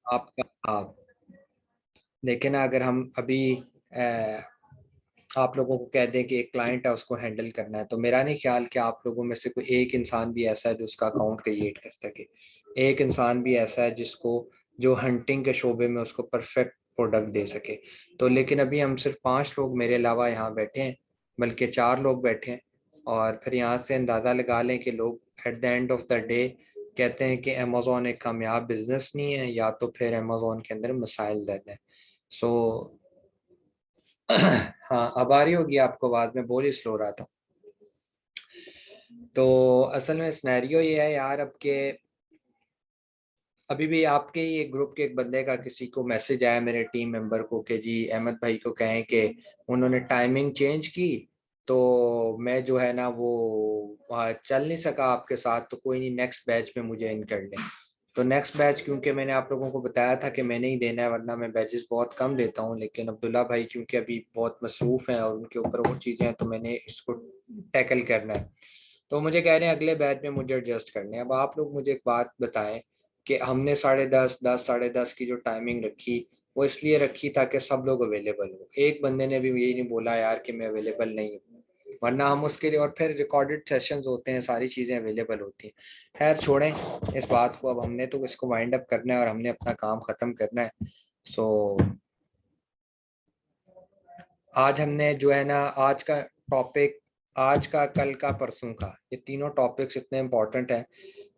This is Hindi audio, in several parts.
आपका आप देखें ना, अगर हम अभी अ, आप लोगों को कह दें कि एक क्लाइंट है उसको हैंडल करना है, तो मेरा नहीं ख्याल कि आप लोगों में से कोई एक इंसान भी ऐसा है जो उसका अकाउंट क्रिएट कर सके। एक इंसान भी ऐसा है जिसको, जो हंटिंग के शोबे में उसको परफेक्ट प्रोडक्ट दे सके। तो लेकिन अभी हम सिर्फ 5 लोग मेरे अलावा यहाँ बैठे हैं, बल्कि 4 लोग बैठे हैं। और फिर यहाँ से अंदाज़ा लगा लें कि लोग at the end of the day कहते हैं कि अमेज़ोन एक कामयाब बिजनेस नहीं है, या तो फिर अमेज़ोन के अंदर मसाइल ज़्यादा है। सो हाँ, अब आ रही होगी आपको आवाज़ में, बोल ही स्लो रहा था। तो असल में सिनेरियो ये है यार, अब के अभी भी आपके ही एक ग्रुप के एक बंदे का किसी को मैसेज आया मेरे टीम मेंबर को कि जी अहमद भाई को कहें कि उन्होंने टाइमिंग चेंज की, तो मैं जो है ना वो वहाँ चल नहीं सका आपके साथ, तो कोई नहीं, नेक्स्ट बैच में मुझे इन कर लें। तो नेक्स्ट बैच, क्योंकि मैंने आप लोगों को बताया था कि मैंने ही देना है, वरना मैं बैचेस बहुत कम देता हूँ, लेकिन अब्दुल्ला भाई क्योंकि अभी बहुत मसरूफ़ हैं और उनके ऊपर और चीज़ें हैं, तो मैंने इसको टैकल करना है। तो मुझे कह रहे हैं अगले बैच में मुझे एडजस्ट करने हैं। अब आप लोग मुझे एक बात बताएं कि हमने 10:30, 10, 10:30 की जो टाइमिंग रखी, वो इसलिए रखी ताकि सब लोग अवेलेबल हो। एक बंदे ने भी यही नहीं बोला यार कि मैं अवेलेबल नहीं हूँ, वरना हम उसके लिए, और फिर रिकॉर्डेड सेशंस होते हैं, सारी चीज़ें अवेलेबल होती हैं। खैर छोड़ें इस बात को, अब हमने तो इसको वाइंड अप करना है और हमने अपना काम ख़त्म करना है। सो आज हमने जो है ना, आज का टॉपिक, आज का, कल का, परसों का, ये तीनों टॉपिक्स इतने इम्पोर्टेंट हैं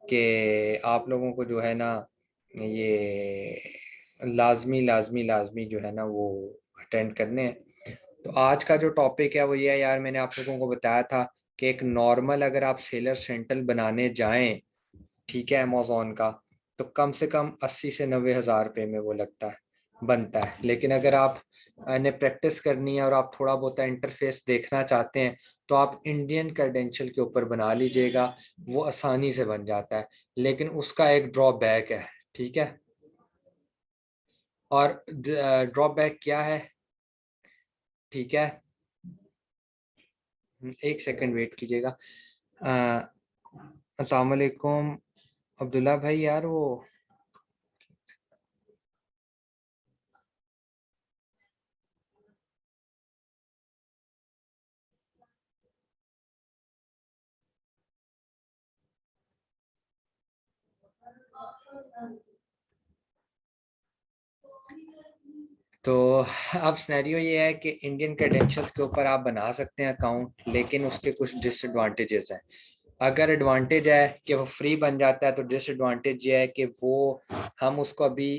कि आप लोगों को जो है ना, ये लाजमी लाजमी लाजमी जो है ना वो अटेंड करने हैं। तो आज का जो टॉपिक है वो ये है यार, मैंने आप लोगों को बताया था कि एक नॉर्मल अगर आप सेलर सेंटर बनाने जाएं, ठीक है, अमेज़ोन का, तो कम से कम 80 से 90 हज़ार रुपये में वो लगता है, बनता है। लेकिन अगर आप ने प्रैक्टिस करनी है और आप थोड़ा बहुत इंटरफेस देखना चाहते हैं, तो आप इंडियन क्रेडेंशियल के ऊपर बना लीजिएगा, वो आसानी से बन जाता है। लेकिन उसका एक ड्रॉबैक है, ठीक है। और ड्रॉबैक क्या है, ठीक है, एक सेकंड वेट कीजिएगा। अस्सलाम वालेकुम अब्दुल्ला भाई, यार वो तो अब सिनेरियो ये है कि इंडियन क्रेडेंशियल्स के ऊपर आप बना सकते हैं अकाउंट, लेकिन उसके कुछ डिसएडवांटेजेस हैं। अगर एडवांटेज है कि वो फ्री बन जाता है, तो डिसएडवांटेज ये है कि वो, हम उसको अभी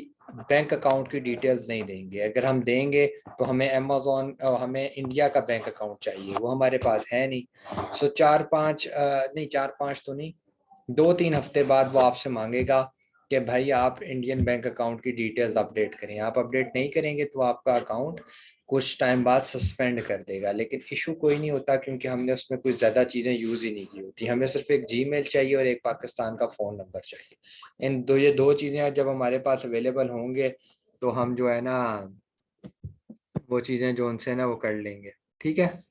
बैंक अकाउंट की डिटेल्स नहीं देंगे। अगर हम देंगे तो हमें अमेज़ॉन, हमें इंडिया का बैंक अकाउंट चाहिए, वो हमारे पास है नहीं। सो 4-5 नहीं, 4-5 तो नहीं, 2-3 हफ्ते बाद वो आपसे मांगेगा कि भाई आप इंडियन बैंक अकाउंट की डिटेल्स अपडेट करें। आप अपडेट नहीं करेंगे तो आपका अकाउंट कुछ टाइम बाद सस्पेंड कर देगा। लेकिन इशू कोई नहीं होता, क्योंकि हमने उसमें कुछ ज़्यादा चीज़ें यूज़ ही नहीं की होती। हमें सिर्फ एक जीमेल चाहिए और एक पाकिस्तान का फ़ोन नंबर चाहिए। ये दो चीज़ें जब हमारे पास अवेलेबल होंगे, तो हम जो है ना वो चीज़ें जो उनसे ना वो कर लेंगे, ठीक है।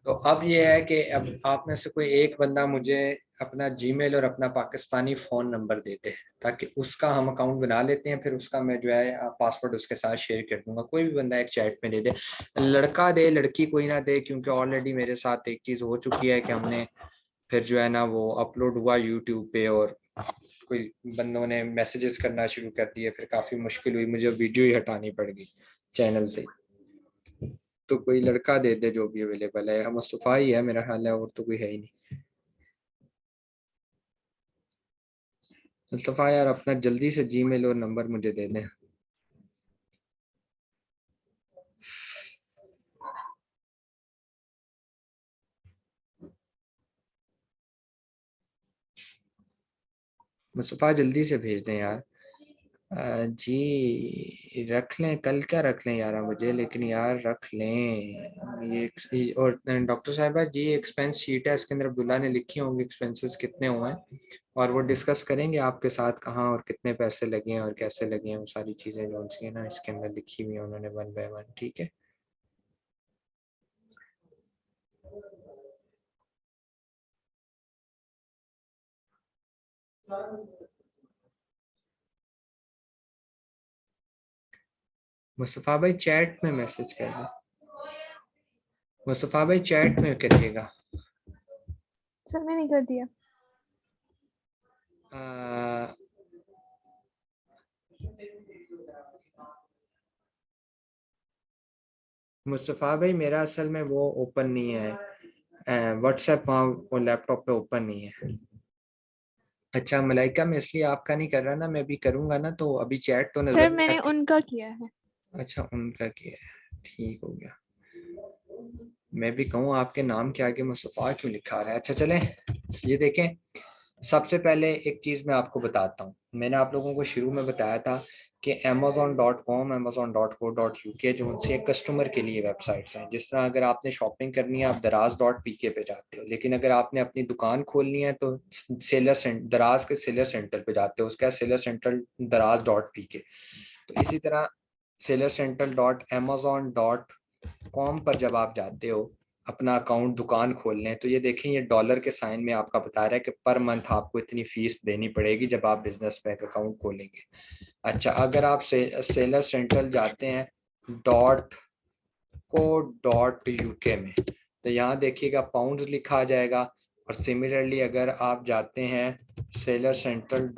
तो अब ये है कि अब आप में से कोई एक बंदा मुझे अपना जीमेल और अपना पाकिस्तानी फ़ोन नंबर देते हैं, ताकि उसका हम अकाउंट बना लेते हैं। फिर उसका मैं जो है पासवर्ड उसके साथ शेयर कर दूंगा। कोई भी बंदा एक चैट में दे दे, लड़का दे लड़की कोई ना दे, क्योंकि ऑलरेडी मेरे साथ एक चीज़ हो चुकी है कि हमने फिर जो है ना वो अपलोड हुआ यूट्यूब पे, और कोई बंदों ने मैसेजेस करना शुरू कर दिए, फिर काफ़ी मुश्किल हुई, मुझे वीडियो ही हटानी पड़ गई चैनल से। तो कोई लड़का दे दे जो भी अवेलेबल है, मुस्तफ़ा ही है मेरा ख्याल है, और तो कोई है ही नहीं। मुस्तफ़ा यार अपना जल्दी से जीमेल और नंबर मुझे दे दें। मुस्तफ़ा जल्दी से भेज दें यार। जी रख लें, कल क्या रख लें 11 बजे, लेकिन यार रख लें और डॉक्टर साहबा जी, एक्सपेंस शीट है, इसके अंदर अब्दुल्ला ने लिखी होंगी एक्सपेंसेस कितने हुए हैं, और वो डिस्कस करेंगे आपके साथ कहाँ और कितने पैसे लगे हैं और कैसे लगे हैं। वो सारी चीज़ें जो सी है ना इसके अंदर लिखी हुई हैं उन्होंने, 1 बाय 1, ठीक है। मुस्तफ़ा भाई चैट में मैसेज कर दे, मुस्तफ़ा भाई चैट में करिएगा। सर मैंने कर दिया। आ, मुस्तफ़ा भाई मेरा असल में वो ओपन नहीं है, व्हाट्सएप वहाँ वो लैपटॉप पे ओपन नहीं है। अच्छा मलाइका, मैं इसलिए आपका नहीं कर रहा ना, मैं अभी करूँगा ना तो अभी चैट तो सर नज़र नहीं मैंने आती। उनका किया है। अच्छा उनका किया है, ठीक हो गया। मैं भी कहूँ आपके नाम के आगे मुस्तफ़ा क्यों लिखा रहा है। अच्छा चलें, ये देखें, सबसे पहले एक चीज़ मैं आपको बताता हूँ। मैंने आप लोगों को शुरू में बताया था कि Amazon.com, Amazon.co.uk जो उनसे कस्टमर के लिए वेबसाइट्स हैं। जिस तरह अगर आपने शॉपिंग करनी है आप दराज.pk पे जाते हो, लेकिन अगर आपने अपनी दुकान खोलनी है तो दराज के सेलर सेंटर पे जाते हो, उसका सेलर सेंटर दराज.pk। तो इसी तरह सेलर सेंटर .amazon.com पर जब आप जाते हो अपना अकाउंट दुकान खोलने, तो ये देखें ये डॉलर के साइन में आपका बता रहा है कि पर मंथ आपको इतनी फीस देनी पड़ेगी जब आप बिजनेस बैंक अकाउंट खोलेंगे। अच्छा अगर आप सेलर सेंट्रल जाते हैं .co.uk में, तो यहाँ देखिएगा पाउंड लिखा आ जाएगा। और सिमिलरली अगर आप जाते हैं सेलर सेंट्रल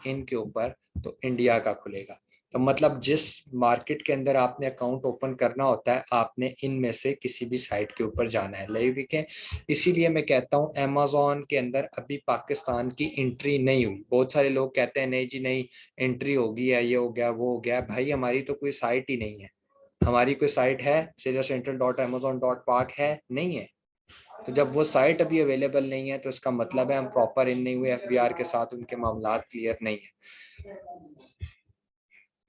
.in के ऊपर तो इंडिया का खुलेगा। तो मतलब जिस मार्केट के अंदर आपने अकाउंट ओपन करना होता है आपने इनमें से किसी भी साइट के ऊपर जाना है, ठीक है। इसीलिए मैं कहता हूँ अमेजोन के अंदर अभी पाकिस्तान की एंट्री नहीं हुई। बहुत सारे लोग कहते हैं नहीं जी नहीं एंट्री होगी या ये हो गया वो हो गया। भाई हमारी तो कोई साइट ही नहीं है। हमारी कोई साइट है सेलर सेंट्रल .amazon.park है नहीं है। तो जब वो साइट अभी अवेलेबल नहीं है तो इसका मतलब है हम प्रॉपर इन नहीं हुए, एफबीआर के साथ उनके मामला क्लियर नहीं है।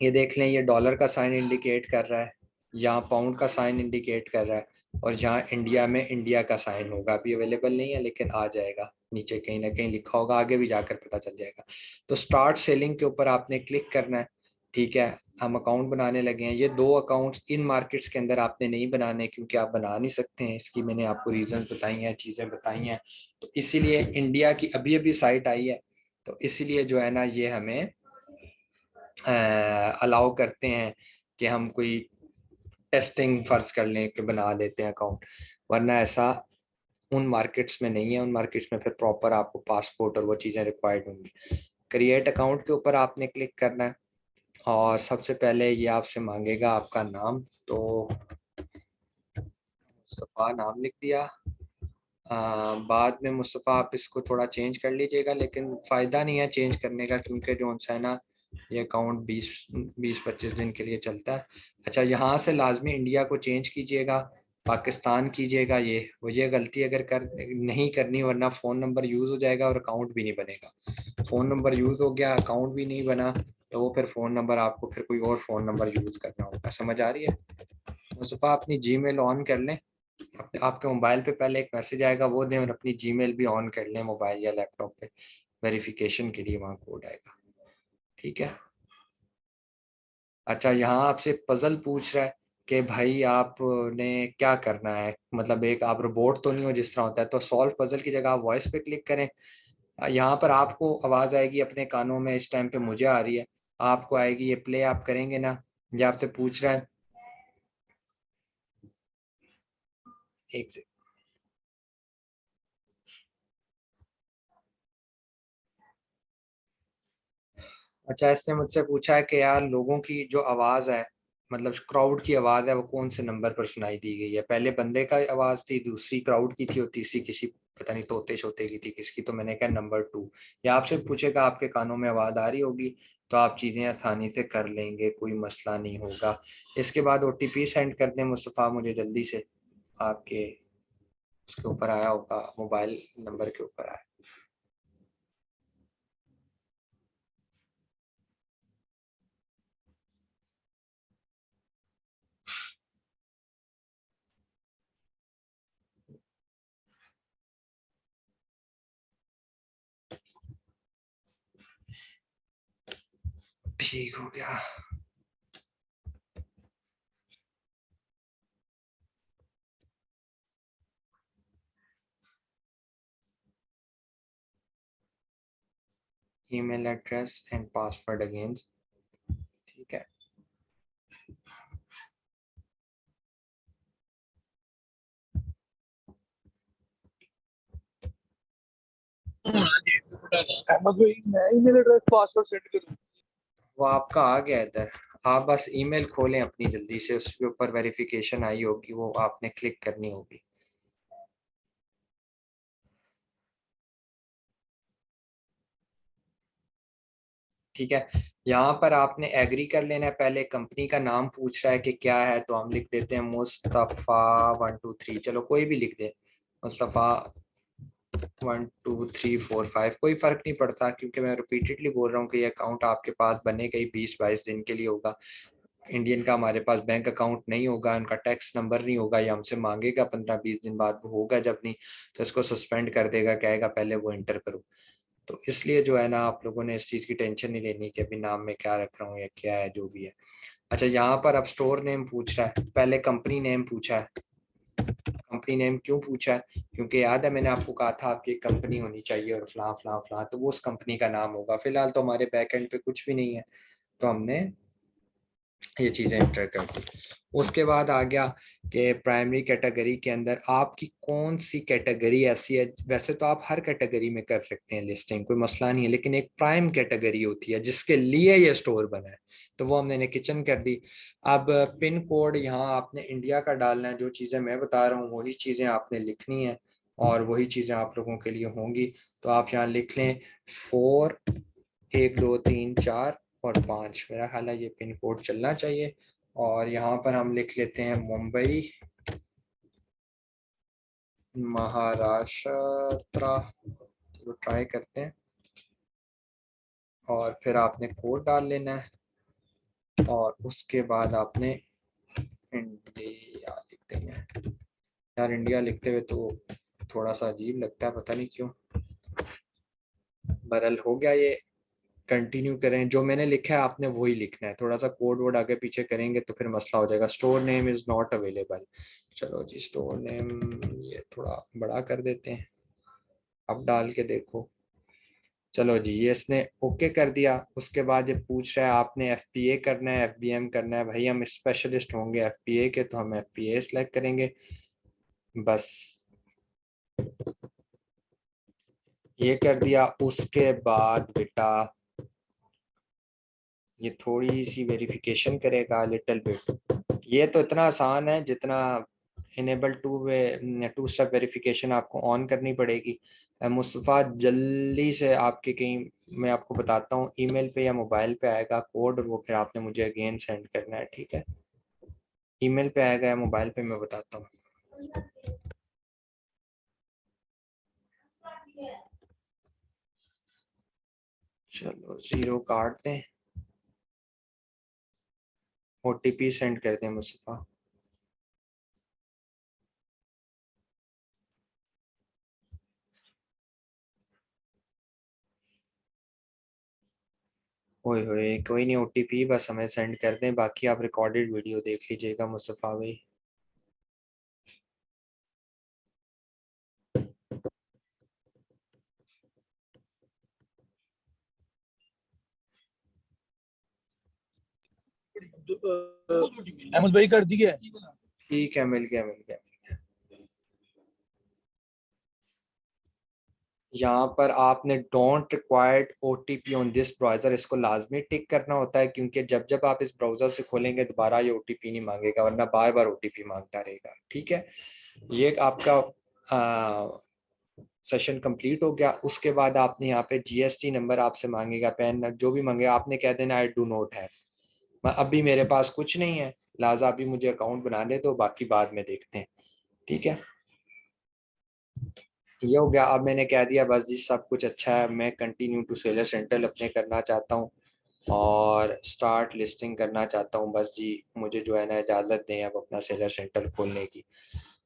ये देख लें, ये डॉलर का साइन इंडिकेट कर रहा है, यहाँ पाउंड का साइन इंडिकेट कर रहा है, और यहाँ इंडिया में इंडिया का साइन होगा। अभी अवेलेबल नहीं है लेकिन आ जाएगा, नीचे कहीं ना कहीं लिखा होगा, आगे भी जाकर पता चल जाएगा। तो स्टार्ट सेलिंग के ऊपर आपने क्लिक करना है, ठीक है। हम अकाउंट बनाने लगे हैं। ये दो अकाउंट्स इन मार्केट्स के अंदर आपने नहीं बनाने, क्योंकि आप बना नहीं सकते हैं, इसकी मैंने आपको रीज़न बताई हैं, चीज़ें बताई हैं। तो इसीलिए इंडिया की अभी अभी साइट आई है, तो इसीलिए जो है ना ये हमें अलाउ करते हैं कि हम कोई टेस्टिंग फर्ज कर लें कि बना देते हैं अकाउंट। वरना ऐसा उन मार्केट्स में नहीं है। उन मार्केट्स में फिर प्रॉपर आपको पासपोर्ट और वो चीज़ें रिक्वायर्ड होंगी। क्रिएट अकाउंट के ऊपर आपने क्लिक करना है और सबसे पहले ये आपसे मांगेगा आपका नाम। तो मुस्तफ़ा नाम लिख दिया। बाद में मुस्तफ़ा आप इसको थोड़ा चेंज कर लीजिएगा, लेकिन फ़ायदा नहीं है चेंज करने का, क्योंकि जो है ना ये अकाउंट 20-25 दिन के लिए चलता है। अच्छा यहाँ से लाजमी इंडिया को चेंज कीजिएगा, पाकिस्तान कीजिएगा। ये गलती अगर कर नहीं करनी, वरना फ़ोन नंबर यूज़ हो जाएगा और अकाउंट भी नहीं बनेगा। फ़ोन नंबर यूज़ हो गया अकाउंट भी नहीं बना, तो वो फिर फ़ोन नंबर आपको फिर कोई और फ़ोन नंबर यूज़ करना होगा। समझ आ रही है? मुस्तफ़ा अपनी जीमेल ऑन कर लें। आपके मोबाइल पे पहले एक मैसेज आएगा, वो दें, और अपनी जीमेल भी ऑन कर लें मोबाइल या लैपटॉप पे, वेरिफिकेशन के लिए वहाँ कोड आएगा, ठीक है। अच्छा यहाँ आपसे पजल पूछ रहा है कि भाई आपने क्या करना है, मतलब एक आप रोबोट तो नहीं हो जिस तरह होता है। तो सॉल्व पजल की जगह आप वॉइस पे क्लिक करें। यहाँ पर आपको आवाज़ आएगी अपने कानों में, इस टाइम पे मुझे आ रही है, आपको आएगी, ये प्ले आप करेंगे ना। ये आपसे पूछ रहा है, एक से। अच्छा इससे मुझसे पूछा है कि यार लोगों की जो आवाज़ है, मतलब क्राउड की आवाज़ है, वो कौन से नंबर पर सुनाई दी गई है। पहले बंदे का आवाज़ थी, दूसरी क्राउड की थी, और तीसरी किसी पता नहीं तोते शोते की थी किसकी। तो मैंने कहा नंबर 2। या आपसे पूछेगा आपके कानों में आवाज़ आ रही होगी तो आप चीज़ें आसानी से कर लेंगे, कोई मसला नहीं होगा। इसके बाद OTP सेंड कर दें मुस्तफ़ा मुझे जल्दी से, आपके उसके ऊपर आया होगा, मोबाइल नंबर के ऊपर आया। ठीक हो गया। Email address and password against, ठीक है। अहमद भाई मैं ईमेल एड्रेस पासवर्ड सेंड करूं? वो आपका आ गया इधर, आप बस ईमेल खोलें अपनी जल्दी से, उसके ऊपर वेरिफिकेशन आई होगी, वो आपने क्लिक करनी होगी। ठीक है, यहाँ पर आपने एग्री कर लेना है। पहले कंपनी का नाम पूछ रहा है कि क्या है, तो हम लिख देते हैं मुस्तफ़ा 123, चलो कोई भी लिख दे, मुस्तफ़ा 12345, कोई फर्क नहीं पड़ता, क्योंकि मैं रिपीटेडली बोल रहा हूँ कि ये अकाउंट आपके पास बनेगा ही 20-22 दिन के लिए होगा। इंडियन का हमारे पास बैंक अकाउंट नहीं होगा, उनका टैक्स नंबर नहीं होगा, ये हमसे मांगेगा 15-20 दिन बाद, वो होगा जब नहीं तो इसको सस्पेंड कर देगा, कहेगा पहले वो इंटर करो। तो इसलिए जो है ना, आप लोगों ने इस चीज़ की टेंशन नहीं लेनी कि अभी नाम में क्या रख रहा हूँ या क्या है, जो भी है। अच्छा, यहाँ पर अब स्टोर नेम पूछ रहा है, पहले कंपनी नेम पूछा है। कंपनी नेम क्यों पूछा है? क्योंकि याद है मैंने आपको कहा था आपकी एक कंपनी होनी चाहिए और फलां फलां फलां, तो वो उस कंपनी का नाम होगा। फिलहाल तो हमारे बैक एंड पे कुछ भी नहीं है, तो हमने ये चीज़ें एंटर कर दी। उसके बाद आ गया कि प्राइमरी कैटेगरी के अंदर आपकी कौन सी कैटेगरी ऐसी है। वैसे तो आप हर कैटेगरी में कर सकते हैं लिस्टिंग, कोई मसला नहीं है, लेकिन एक प्राइम कैटेगरी होती है जिसके लिए ये स्टोर बना है, तो वो हमने किचन कर दी। अब पिन कोड यहाँ आपने इंडिया का डालना है, जो चीज़ें मैं बता रहा हूँ वही चीज़ें आपने लिखनी है और वही चीज़ें आप लोगों के लिए होंगी। तो आप यहाँ लिख लें 4 1 2 3 4 और 5, मेरा ख्याल है ये पिन कोड चलना चाहिए। और यहाँ पर हम लिख लेते हैं मुंबई महाराष्ट्र, तो ट्राई करते हैं। और फिर आपने कोड डाल लेना है और उसके बाद आपने इंडिया लिख देना है। यार इंडिया लिखते हुए तो थोड़ा सा अजीब लगता है, पता नहीं क्यों। बरल हो गया ये, कंटिन्यू करें, जो मैंने लिखा है आपने वही लिखना है, थोड़ा सा कोड वर्ड आगे पीछे करेंगे तो फिर मसला हो जाएगा। Store name is not available, चलो जी स्टोर नेम ये थोड़ा बड़ा कर देते हैं, अब डाल के देखो। चलो जी, ये इसने ओके कर दिया। उसके बाद ये पूछ रहा है आपने एफपीए करना है एफबीएम करना है। भाई हम स्पेशलिस्ट होंगे एफपीए के, तो हम एफपीए सेलेक्ट करेंगे बस, ये कर दिया। उसके बाद बेटा ये थोड़ी सी वेरिफिकेशन करेगा लिटिल बिट। ये तो इतना आसान है जितना इनेबल टू स्टेप वेरिफिकेशन आपको ऑन करनी पड़ेगी। मुस्तफ़ा जल्दी से आपके कहीं, मैं आपको बताता हूँ, ईमेल पे या मोबाइल पे आएगा कोड, और वो फिर आपने मुझे अगेन सेंड करना है, ठीक है। ईमेल पे आएगा या मोबाइल पे, मैं बताता हूँ। चलो 0 काट दें, ओटीपी सेंड कर दें मुस्तफ़ा। ओए होए, कोई नहीं, ओटीपी बस हमें सेंड कर दें, बाकी आप रिकॉर्डेड वीडियो देख लीजिएगा मुस्तफ़ा भाई। अहमद भाई कर दिया है। ठीक है, मिल गया मिल गया। यहाँ पर आपने don't required OTP on this browser, इसको लाजमी टिक करना होता है, क्योंकि जब जब आप इस ब्राउज़र से खोलेंगे दोबारा ये ओटीपी नहीं मांगेगा, वरना बार बार ओटीपी मांगता रहेगा, ठीक है। ये आपका सेशन कंप्लीट हो गया। उसके बाद आपने यहाँ पे जीएसटी नंबर आपसे मांगेगा, पैन, जो भी मांगेगा आपने कह देना आई डू नॉट हैव, अभी मेरे पास कुछ नहीं है, लिहाजा अभी मुझे अकाउंट बना दे, तो बाकी बाद में देखते हैं, ठीक है। ये हो गया। अब मैंने कह दिया बस जी सब कुछ अच्छा है, मैं कंटिन्यू टू सेलर सेंट्रल अपने करना चाहता हूँ और स्टार्ट लिस्टिंग करना चाहता हूँ, बस जी मुझे जो है ना इजाज़त दें अब अपना सेलर सेंट्रल खोलने की।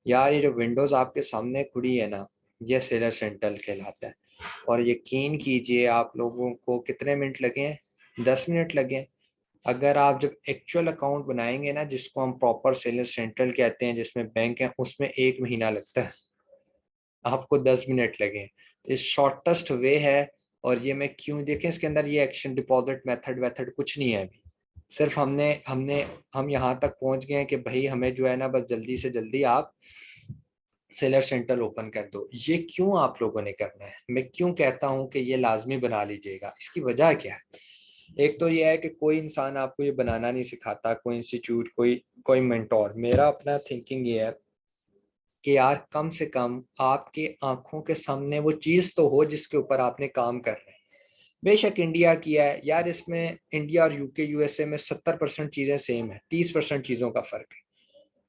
यार ये जो विंडोज़ आपके सामने खुली है ना, ये सेलर सेंट्रल कहलाता है। और यकीन कीजिए आप लोगों को कितने मिनट लगे हैं, 10 मिनट लगे हैं। अगर आप जब एक्चुअल अकाउंट बनाएंगे ना, जिसको हम प्रॉपर सेलर सेंट्रल कहते हैं, जिसमें बैंक है, उसमें 1 महीना लगता है, आपको 10 मिनट लगे। तो शॉर्टेस्ट वे है और ये मैं क्यों, देखें इसके अंदर ये एक्शन डिपॉजिट मेथड कुछ नहीं है अभी, सिर्फ हम यहाँ तक पहुँच गए हैं कि भाई हमें जो है ना बस जल्दी से जल्दी आप सेलर सेंटर ओपन कर दो। ये क्यों आप लोगों ने करना है, मैं क्यों कहता हूँ कि ये लाजमी बना लीजिएगा, इसकी वजह क्या है। एक तो ये है कि कोई इंसान आपको ये बनाना नहीं सिखाता, कोई इंस्टीट्यूट, कोई मेंटोर। मेरा अपना थिंकिंग ये है कि यार कम से कम आपके आंखों के सामने वो चीज़ तो हो जिसके ऊपर आपने काम कर रहे हैं। बेशक इंडिया किया है यार, इसमें इंडिया और यूके यूएसए में 70% चीज़ें सेम है, 30% चीज़ों का फ़र्क है।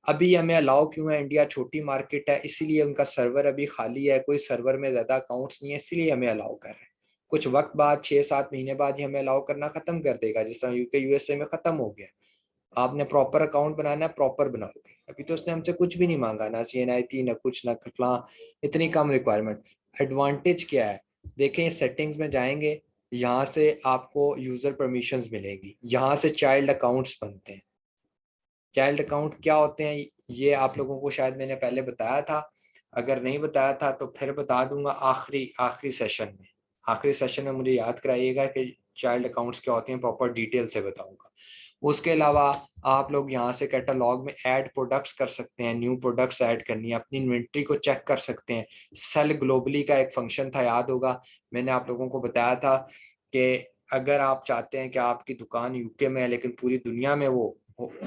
अभी हमें अलाउ क्यों है, इंडिया छोटी मार्केट है इसीलिए उनका सर्वर अभी खाली है, कोई सर्वर में ज़्यादा अकाउंट्स नहीं है, इसीलिए हमें अलाउ कर रहे हैं। कुछ वक्त बाद 6-7 महीने बाद ही हमें अलाउ करना ख़त्म कर देगा, जिस तरह यूके यूएसए में ख़त्म हो गया। आपने प्रॉपर अकाउंट बनाना है, प्रॉपर बनाओगे। अभी तो उसने हमसे कुछ भी नहीं मांगा, ना CNIT, ना कुछ, ना फलां, इतनी कम रिक्वायरमेंट। एडवांटेज क्या है, देखें सेटिंग्स में जाएंगे, यहाँ से आपको यूज़र परमिशंस मिलेगी, यहाँ से चाइल्ड अकाउंट्स बनते हैं। चाइल्ड अकाउंट क्या होते हैं ये आप लोगों को शायद मैंने पहले बताया था, अगर नहीं बताया था तो फिर बता दूंगा आखिरी सेशन में मुझे याद कराइएगा कि चाइल्ड अकाउंट्स क्या होते हैं, प्रॉपर डिटेल से बताऊंगा। उसके अलावा आप लोग यहाँ से कैटलॉग में ऐड प्रोडक्ट्स कर सकते हैं, न्यू प्रोडक्ट्स ऐड करनी है, अपनी इन्वेंट्री को चेक कर सकते हैं। सेल ग्लोबली का एक फंक्शन था, याद होगा मैंने आप लोगों को बताया था कि अगर आप चाहते हैं कि आपकी दुकान यूके में है लेकिन पूरी दुनिया में वो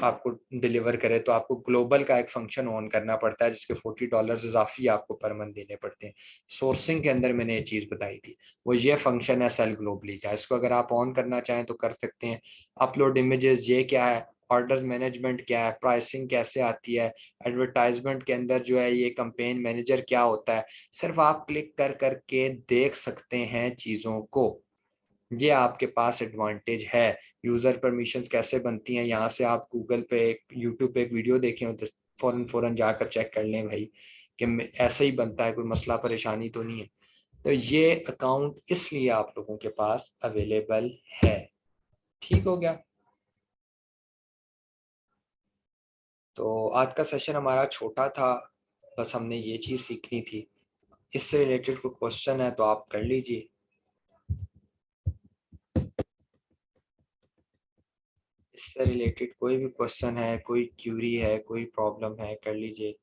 आपको डिलीवर करे, तो आपको ग्लोबल का एक फंक्शन ऑन करना पड़ता है जिसके $40 इजाफी आपको पर मंथ देने पड़ते हैं। सोर्सिंग के अंदर मैंने ये चीज़ बताई थी, वो ये फंक्शन है सेल ग्लोबली का, इसको अगर आप ऑन करना चाहें तो कर सकते हैं। अपलोड इमेजेस, ये क्या है, ऑर्डर्स मैनेजमेंट क्या है, प्राइसिंग कैसे आती है, एडवर्टाइजमेंट के अंदर जो है ये कैंपेन मैनेजर क्या होता है, सिर्फ आप क्लिक कर करके देख सकते हैं चीज़ों को। ये आपके पास एडवांटेज है। यूज़र परमिशंस कैसे बनती हैं, यहाँ से आप गूगल पे, यूट्यूब पे एक वीडियो देखे हो तो फ़ौरन जाकर चेक कर लें भाई कि ऐसे ही बनता है, कोई मसला परेशानी तो नहीं है। तो ये अकाउंट इसलिए आप लोगों के पास अवेलेबल है। ठीक हो गया। तो आज का सेशन हमारा छोटा था, बस हमने ये चीज़ सीखनी थी। इससे रिलेटेड कोई क्वेश्चन है तो आप कर लीजिए। इससे रिलेटेड कोई भी क्वेश्चन है, कोई क्यूरी है, कोई प्रॉब्लम है, कर लीजिए।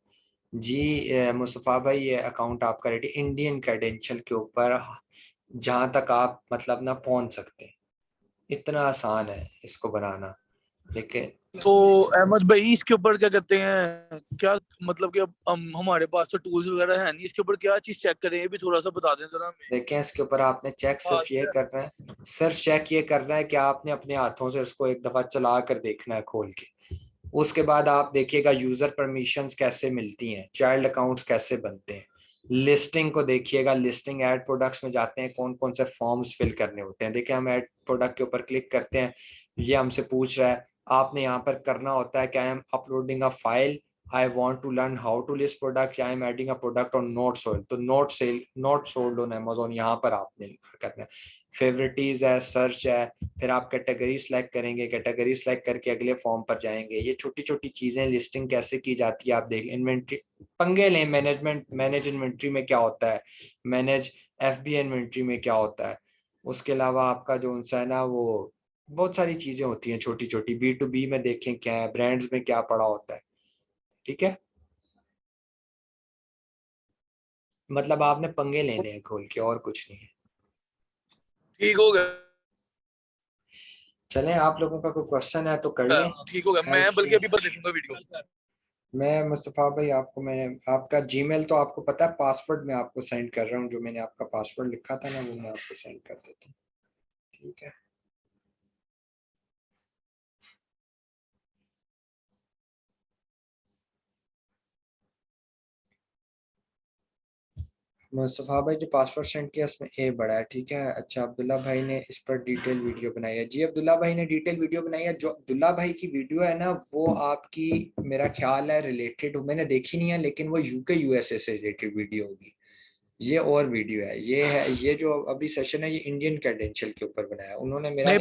जी मुस्तफ़ा भाई, ये अकाउंट आपका रेडी इंडियन क्रेडेंशियल के ऊपर, जहाँ तक आप मतलब ना पहुँच सकते हैं, इतना आसान है इसको बनाना। लेकिन तो अहमद भाई इसके ऊपर क्या कहते हैं, क्या मतलब कि अब हमारे पास तो टूल्स वगैरह है नहीं, इसके ऊपर क्या चीज चेक करें ये भी थोड़ा सा बता दें जरा हमें। देखें इसके ऊपर आपने चेक हाँ, सिर्फ ये करना है, सिर्फ चेक ये करना है कि आपने अपने हाथों से इसको एक दफ़ा चला कर देखना है खोल के। उसके बाद आप देखिएगा यूज़र परमिशंस कैसे मिलती हैं, चाइल्ड अकाउंट्स कैसे बनते हैं, लिस्टिंग को देखिएगा, लिस्टिंग ऐड प्रोडक्ट्स में जाते हैं, कौन कौन से फॉर्म्स फिल करने होते हैं। देखिए हम ऐड प्रोडक्ट के ऊपर क्लिक करते हैं, ये हमसे पूछ रहा है, आपने यहाँ पर करना होता है कि I am uploading a file, I want to learn how to list product, I am adding a product on not sold, तो नॉट सोल्ड ऑन अमेजोन, यहाँ पर आपने करना है। फेवरेटीज है, सर्च है, फिर आप कैटेगरी सेलेक्ट करेंगे, कैटेगरी सेलेक्ट करके अगले फॉर्म पर जाएंगे। ये छोटी छोटी चीज़ें, लिस्टिंग कैसे की जाती है आप देख, इन्वेंट्री पंगे लें, मैनेज इन्वेंट्री में क्या होता है, मैनेज FB इन्वेंट्री में क्या होता है। उसके अलावा आपका जो उनसा है ना, वो बहुत सारी चीज़ें होती हैं छोटी छोटी, B2B में देखें क्या है, ब्रांड्स में क्या पड़ा होता है। ठीक है, मतलब आपने पंगे लेने हैं खोल के, और कुछ नहीं है। ठीक हो गया। चलें, आप लोगों का कोई क्वेश्चन है तो कर लें। ठीक हो गया, मैं बल्कि अभी बस देखूंगा वीडियो। मैं मुस्तफ़ा भाई आपको, मैं आपका जीमेल तो आपको पता है, पासवर्ड मैं आपको सेंड कर रहा हूँ, जो मैंने आपका पासवर्ड लिखा था ना वो मैं आपको सेंड कर देता हूँ। ठीक है, मुस्तफ़ा भाई जो पासवर्ड सेंड किया उसमें ए बड़ा है। ठीक है, अच्छा अब्दुल्ला भाई ने इस पर डिटेल वीडियो बनाई है। जी अब्दुल्ला भाई ने डिटेल वीडियो बनाई है। जो अब्दुल्ला भाई की वीडियो है ना, वो आपकी मेरा ख्याल है रिलेटेड, मैंने देखी नहीं है लेकिन वो यूके यूएसए से रिलेटेड वीडियो होगी। ये और वीडियो है, ये जो अभी सेशन है ये इंडियन क्रेडेंशियल के ऊपर बनाया, उन्होंने मेरा नहीं नहीं